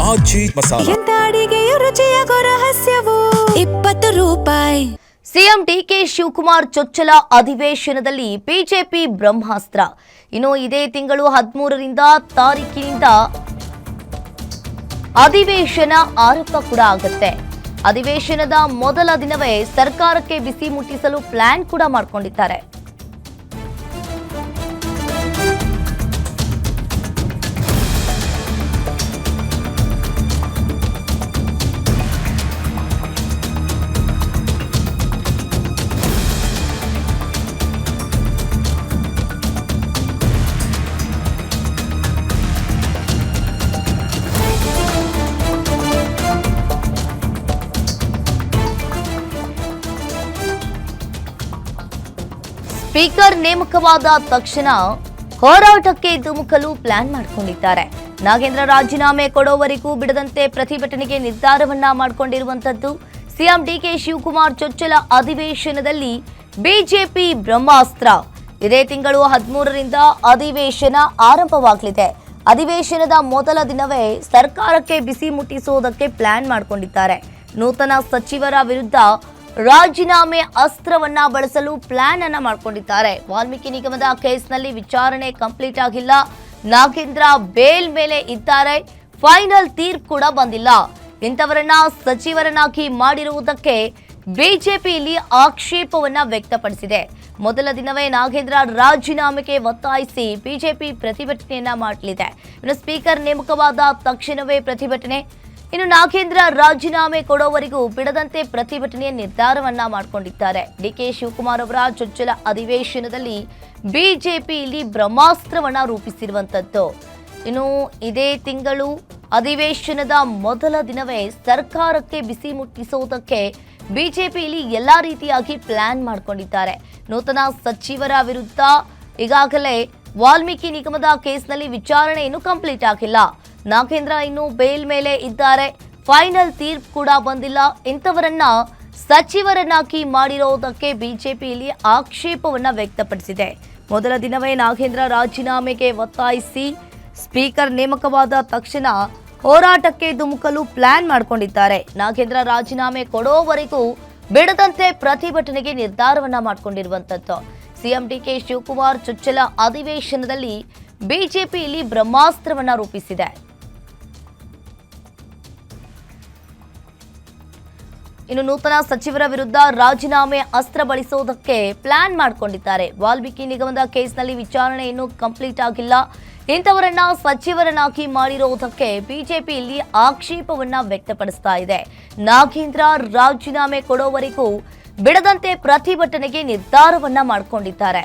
ಆಜಿ ಮಸಾಲ. ಎಂತ ಅಡಿಗೆಯ ರುಚಿಯಾಗೋ ರಹಸ್ಯವು 20 ರೂಪಾಯಿ. ಸಿಎಂ ಡಿಕೆ ಶಿವಕುಮಾರ್ ಚೊಚ್ಚಲ ಅಧಿವೇಶನದಲ್ಲಿ ಬಿಜೆಪಿ ಬ್ರಹ್ಮಾಸ್ತ್ರ. ಇನ್ನು ಇದೇ ತಿಂಗಳು 13ರಿಂದ ತಾರೀಕಿನಿಂದ ಅಧಿವೇಶನ ಆರಂಭ ಕೂಡ ಆಗುತ್ತೆ. ಅಧಿವೇಶನದ ಮೊದಲ ದಿನವೇ ಸರ್ಕಾರಕ್ಕೆ ಬಿಸಿ ಮುಟ್ಟಿಸಲು ಪ್ಲಾನ್ ಕೂಡ ಮಾಡಿಕೊಂಡಿದ್ದಾರೆ. ಸ್ಪೀಕರ್ ನೇಮಕವಾದ ತಕ್ಷಣ ಹೋರಾಟಕ್ಕೆ ಧುಮುಕಲು ಪ್ಲಾನ್ ಮಾಡಿಕೊಂಡಿದ್ದಾರೆ. ನಾಗೇಂದ್ರ ರಾಜೀನಾಮೆ ಕೊಡೋವರೆಗೂ ಬಿಡದಂತೆ ಪ್ರತಿಭಟನೆಗೆ ನಿರ್ಧಾರವನ್ನ ಮಾಡಿಕೊಂಡಿರುವಂತದ್ದು. ಸಿಎಂ ಡಿಕೆ ಶಿವಕುಮಾರ್ ಚೊಚ್ಚಲ ಅಧಿವೇಶನದಲ್ಲಿ ಬಿಜೆಪಿ ಬ್ರಹ್ಮಾಸ್ತ್ರ. ಇದೇ ತಿಂಗಳು 13ರಿಂದ ಅಧಿವೇಶನ ಆರಂಭವಾಗಲಿದೆ. ಅಧಿವೇಶನದ ಮೊದಲ ದಿನವೇ ಸರ್ಕಾರಕ್ಕೆ ಬಿಸಿ ಮುಟ್ಟಿಸುವುದಕ್ಕೆ ಪ್ಲಾನ್ ಮಾಡಿಕೊಂಡಿದ್ದಾರೆ. ನೂತನ ಸಚಿವರ ವಿರುದ್ಧ ರಾಜೀನಾಮೆ ಅಸ್ತ್ರವನ್ನ ಬಳಸಲು ಪ್ಲಾನ್ ಅನ್ನ ಮಾಡಿಕೊಂಡಿದ್ದಾರೆ. ವಾಲ್ಮೀಕಿ ನಿಗಮದ ಕೇಸ್ನಲ್ಲಿ ವಿಚಾರಣೆ ಕಂಪ್ಲೀಟ್ ಆಗಿಲ್ಲ. ನಾಗೇಂದ್ರ ಬೇಲ್ ಮೇಲೆ ಇದ್ದಾರೆ. ಫೈನಲ್ ತೀರ್ಪು ಕೂಡ ಬಂದಿಲ್ಲ. ಇಂಥವರನ್ನ ಸಚಿವರನ್ನಾಗಿ ಮಾಡಿರುವುದಕ್ಕೆ ಬಿಜೆಪಿ ಇಲ್ಲಿ ಆಕ್ಷೇಪವನ್ನ ವ್ಯಕ್ತಪಡಿಸಿದೆ. ಮೊದಲ ದಿನವೇ ನಾಗೇಂದ್ರ ರಾಜೀನಾಮೆಗೆ ಒತ್ತಾಯಿಸಿ ಬಿಜೆಪಿ ಪ್ರತಿಭಟನೆಯನ್ನ ಮಾಡಲಿದೆ. ಇನ್ನು ಸ್ಪೀಕರ್ ನೇಮಕವಾದ ತಕ್ಷಣವೇ ಪ್ರತಿಭಟನೆ. ಇನ್ನು ನಾಗೇಂದ್ರ ರಾಜೀನಾಮೆ ಕೊಡೋವರೆಗೂ ಬಿಡದಂತೆ ಪ್ರತಿಭಟನೆಯ ನಿರ್ಧಾರವನ್ನ ಮಾಡಿಕೊಂಡಿದ್ದಾರೆ. ಡಿಕೆ ಶಿವಕುಮಾರ್ ಅವರ ಚೊಚ್ಚಲ ಅಧಿವೇಶನದಲ್ಲಿ ಬಿಜೆಪಿ ಇಲ್ಲಿ ಬ್ರಹ್ಮಾಸ್ತ್ರವನ್ನ ರೂಪಿಸಿರುವಂತದ್ದು. ಇನ್ನು ಇದೇ ತಿಂಗಳು ಅಧಿವೇಶನದ ಮೊದಲ ದಿನವೇ ಸರ್ಕಾರಕ್ಕೆ ಬಿಸಿ ಮುಟ್ಟಿಸುವುದಕ್ಕೆ ಬಿಜೆಪಿ ಇಲ್ಲಿ ಎಲ್ಲಾ ರೀತಿಯಾಗಿ ಪ್ಲಾನ್ ಮಾಡಿಕೊಂಡಿದ್ದಾರೆ. ನೂತನ ಸಚಿವರ ವಿರುದ್ಧ ಈಗಾಗಲೇ ವಾಲ್ಮೀಕಿ ನಿಗಮದ ಕೇಸ್ನಲ್ಲಿ ವಿಚಾರಣೆ ಇನ್ನೂ ಕಂಪ್ಲೀಟ್ ಆಗಿಲ್ಲ. ನಾಗೇಂದ್ರ ಇನ್ನು ಬೇಲ್ ಮೇಲೆ ಇದ್ದಾರೆ. ಫೈನಲ್ ತೀರ್ಪು ಕೂಡ ಬಂದಿಲ್ಲ. ಇಂಥವರನ್ನ ಸಚಿವರನ್ನಾಗಿ ಮಾಡಿರೋದಕ್ಕೆ ಬಿಜೆಪಿ ಇಲ್ಲಿ ಆಕ್ಷೇಪವನ್ನ ವ್ಯಕ್ತಪಡಿಸಿದೆ. ಮೊದಲ ದಿನವೇ ನಾಗೇಂದ್ರ ರಾಜೀನಾಮೆಗೆ ಒತ್ತಾಯಿಸಿ ಸ್ಪೀಕರ್ ನೇಮಕವಾದ ತಕ್ಷಣ ಹೋರಾಟಕ್ಕೆ ಧುಮುಕಲು ಪ್ಲಾನ್ ಮಾಡಿಕೊಂಡಿದ್ದಾರೆ. ನಾಗೇಂದ್ರ ರಾಜೀನಾಮೆ ಕೊಡೋವರೆಗೂ ಬಿಡದಂತೆ ಪ್ರತಿಭಟನೆಗೆ ನಿರ್ಧಾರವನ್ನ ಮಾಡಿಕೊಂಡಿರುವಂತದ್ದು. ಸಿಎಂ ಡಿಕೆ ಶಿವಕುಮಾರ್ ಚೊಚ್ಚಲ ಅಧಿವೇಶನದಲ್ಲಿ ಬಿಜೆಪಿ ಇಲ್ಲಿ ಬ್ರಹ್ಮಾಸ್ತ್ರವನ್ನ ರೂಪಿಸಿದೆ. ಇನ್ನು ನೂತನ ಸಚಿವರ ವಿರುದ್ಧ ರಾಜೀನಾಮೆ ಅಸ್ತ್ರ ಬಳಸುವುದಕ್ಕೆ ಪ್ಲಾನ್ ಮಾಡಿಕೊಂಡಿದ್ದಾರೆ. ವಾಲ್ಮೀಕಿ ನಿಗಮದ ಕೇಸ್ನಲ್ಲಿ ವಿಚಾರಣೆ ಇನ್ನೂ ಕಂಪ್ಲೀಟ್ ಆಗಿಲ್ಲ. ಇಂಥವರನ್ನ ಸಚಿವರನ್ನಾಗಿ ಮಾಡಿರುವುದಕ್ಕೆ ಬಿಜೆಪಿ ಇಲ್ಲಿ ಆಕ್ಷೇಪವನ್ನ ವ್ಯಕ್ತಪಡಿಸ್ತಾ ಇದೆ. ನಾಗೇಂದ್ರ ರಾಜೀನಾಮೆ ಕೊಡೋವರೆಗೂ ಬಿಡದಂತೆ ಪ್ರತಿಭಟನೆಗೆ ನಿರ್ಧಾರವನ್ನ ಮಾಡಿಕೊಂಡಿದ್ದಾರೆ.